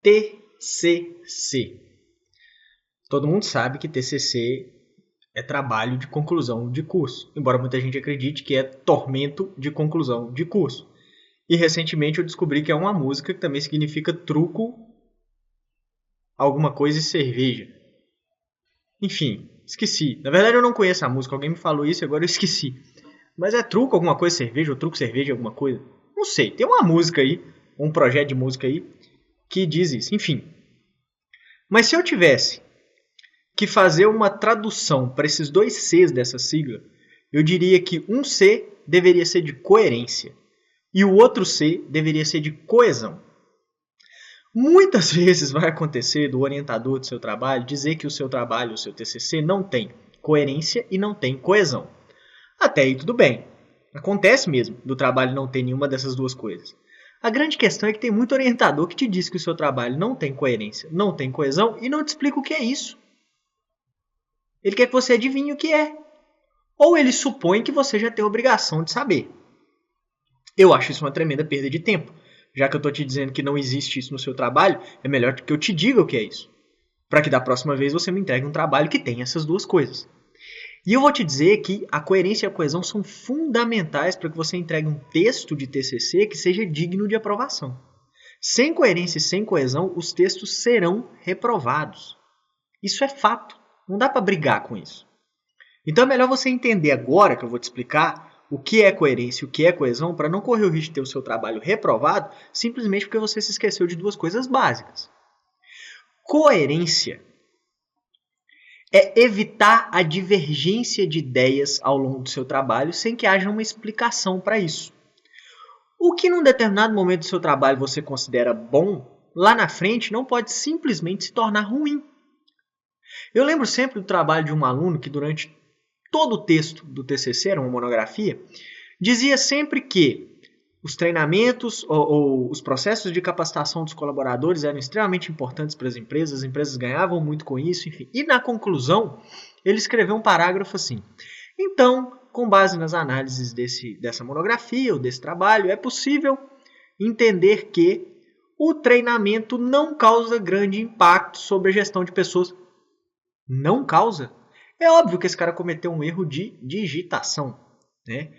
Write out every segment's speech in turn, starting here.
TCC. Todo mundo sabe que TCC é trabalho de conclusão de curso, embora muita gente acredite que é tormento de conclusão de curso. E recentemente eu descobri que é uma música que também significa truco, alguma coisa e cerveja. Enfim, esqueci. Na verdade eu não conheço a música, alguém me falou isso e agora eu esqueci. Mas é truco alguma coisa cerveja ou truco cerveja alguma coisa? Não sei, tem uma música aí, um projeto de música aí, que diz isso. Enfim. Mas se eu tivesse que fazer uma tradução para esses dois Cs dessa sigla, eu diria que um C deveria ser de coerência e o outro C deveria ser de coesão. Muitas vezes vai acontecer do orientador do seu trabalho dizer que o seu trabalho, o seu TCC, não tem coerência e não tem coesão. Até aí tudo bem. Acontece mesmo do trabalho não ter nenhuma dessas duas coisas. A grande questão é que tem muito orientador que te diz que o seu trabalho não tem coerência, não tem coesão e não te explica o que é isso. Ele quer que você adivinhe o que é. Ou ele supõe que você já tem a obrigação de saber. Eu acho isso uma tremenda perda de tempo. Já que eu estou te dizendo que não existe isso no seu trabalho, é melhor que eu te diga o que é isso. Para que da próxima vez você me entregue um trabalho que tenha essas duas coisas. E eu vou te dizer que a coerência e a coesão são fundamentais para que você entregue um texto de TCC que seja digno de aprovação. Sem coerência e sem coesão, os textos serão reprovados. Isso é fato. Não dá para brigar com isso. Então é melhor você entender agora que eu vou te explicar o que é coerência e o que é coesão para não correr o risco de ter o seu trabalho reprovado simplesmente porque você se esqueceu de duas coisas básicas. Coerência é evitar a divergência de ideias ao longo do seu trabalho sem que haja uma explicação para isso. O que num determinado momento do seu trabalho você considera bom, lá na frente não pode simplesmente se tornar ruim. Eu lembro sempre do trabalho de um aluno que durante todo o texto do TCC, era uma monografia, dizia sempre que os treinamentos ou os processos de capacitação dos colaboradores eram extremamente importantes para as empresas ganhavam muito com isso, enfim. E na conclusão, ele escreveu um parágrafo assim: então, com base nas análises dessa monografia ou desse trabalho, é possível entender que o treinamento não causa grande impacto sobre a gestão de pessoas. Não causa? É óbvio que esse cara cometeu um erro de digitação, né?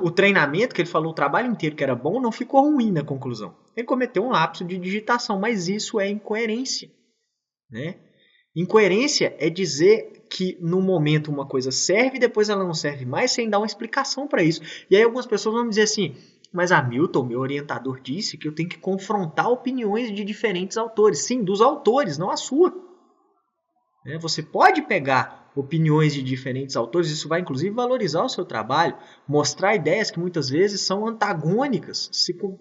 O treinamento que ele falou o trabalho inteiro que era bom não ficou ruim na conclusão. Ele cometeu um lapso de digitação, mas isso é incoerência, né? Incoerência é dizer que no momento uma coisa serve e depois ela não serve mais sem dar uma explicação para isso. E aí algumas pessoas vão dizer assim: mas Hamilton, meu orientador, disse que eu tenho que confrontar opiniões de diferentes autores. Sim, dos autores, não a sua. Você pode pegar opiniões de diferentes autores, isso vai inclusive valorizar o seu trabalho, mostrar ideias que muitas vezes são antagônicas,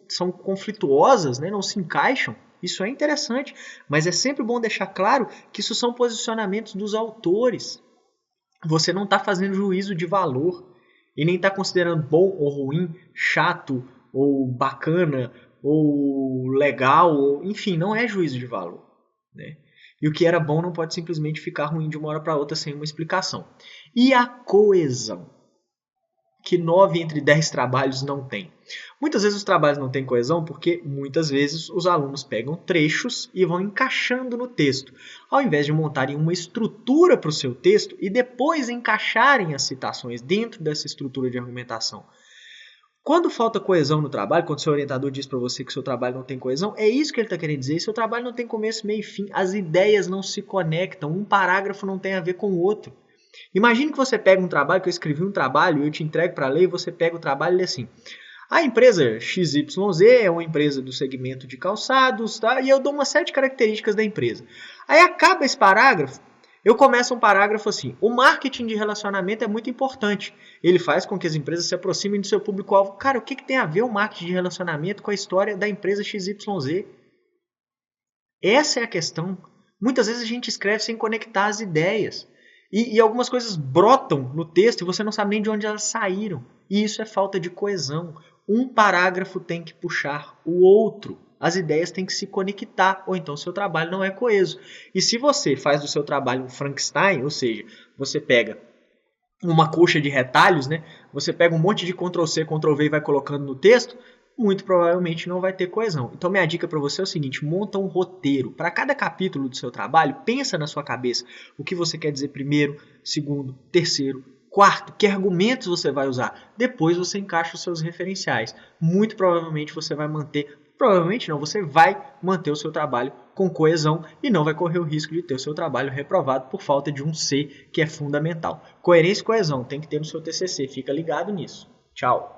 são conflituosas, não se encaixam. Isso é interessante, mas é sempre bom deixar claro que isso são posicionamentos dos autores. Você não está fazendo juízo de valor e nem está considerando bom ou ruim, chato ou bacana ou legal, enfim, não é juízo de valor, né? E o que era bom não pode simplesmente ficar ruim de uma hora para outra sem uma explicação. E a coesão? Que 9 entre 10 trabalhos não tem. Muitas vezes os trabalhos não têm coesão porque muitas vezes os alunos pegam trechos e vão encaixando no texto, ao invés de montarem uma estrutura para o seu texto e depois encaixarem as citações dentro dessa estrutura de argumentação. Quando falta coesão no trabalho, quando seu orientador diz para você que seu trabalho não tem coesão, é isso que ele está querendo dizer. Seu trabalho não tem começo, meio e fim. As ideias não se conectam. Um parágrafo não tem a ver com o outro. Imagine que você pega um trabalho, que eu escrevi um trabalho, eu te entrego para ler e você pega o trabalho e lê assim: a empresa XYZ é uma empresa do segmento de calçados, tá? E eu dou uma série de características da empresa. Aí acaba esse parágrafo, eu começo um parágrafo assim: o marketing de relacionamento é muito importante. Ele faz com que as empresas se aproximem do seu público-alvo. Cara, o que tem a ver o marketing de relacionamento com a história da empresa XYZ? Essa é a questão. Muitas vezes a gente escreve sem conectar as ideias. E algumas coisas brotam no texto e você não sabe nem de onde elas saíram. E isso é falta de coesão. Um parágrafo tem que puxar o outro. As ideias têm que se conectar, ou então seu trabalho não é coeso. E se você faz do seu trabalho um Frankenstein, ou seja, você pega uma coxa de retalhos, você pega um monte de Ctrl+C, Ctrl+V e vai colocando no texto, muito provavelmente não vai ter coesão. Então minha dica para você é o seguinte, monta um roteiro. Para cada capítulo do seu trabalho, pensa na sua cabeça o que você quer dizer primeiro, segundo, terceiro, quarto, que argumentos você vai usar. Depois você encaixa os seus referenciais. Muito provavelmente você vai manter, provavelmente não, você vai manter o seu trabalho com coesão e não vai correr o risco de ter o seu trabalho reprovado por falta de um C que é fundamental. Coerência e coesão tem que ter no seu TCC, fica ligado nisso. Tchau!